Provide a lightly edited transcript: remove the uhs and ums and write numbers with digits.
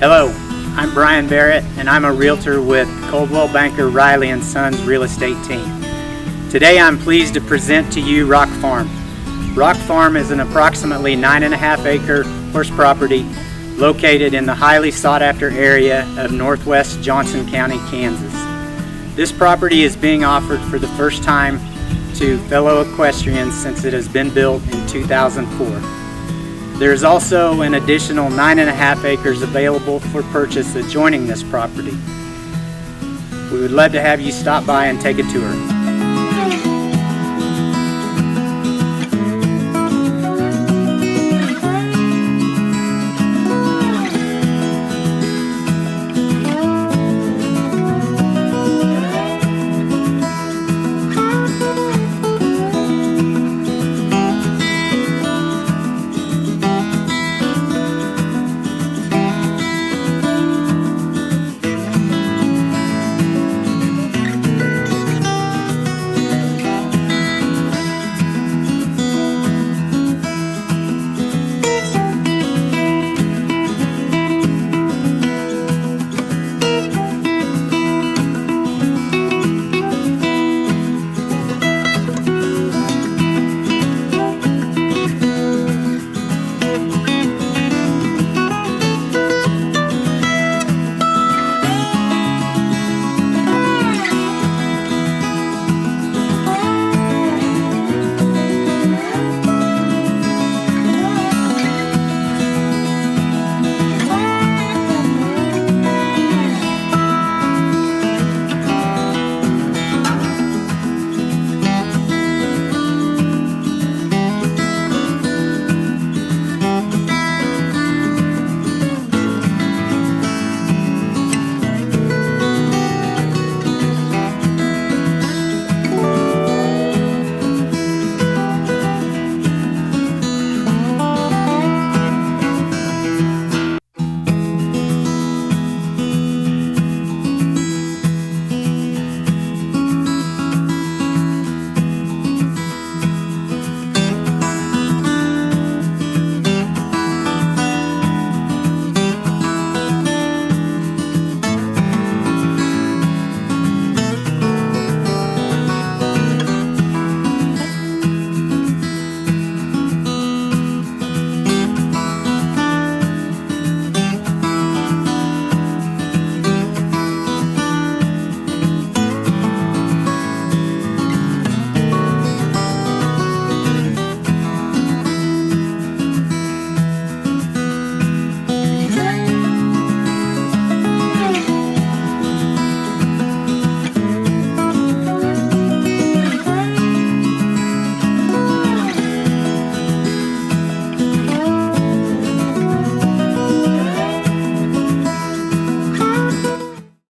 Hello, I'm Brian Barrett and I'm a realtor with Coldwell Banker Riley & Sons real estate team. Today I'm pleased to present to you Rock Farm. Rock Farm is an approximately 9.5 acre horse property located in the highly sought after area of northwest Johnson County, Kansas. This property is being offered for the first time to fellow equestrians since it has been built in 2004. There is also an additional 9.5 acres available for purchase adjoining this property. We would love to have you stop by and take a tour.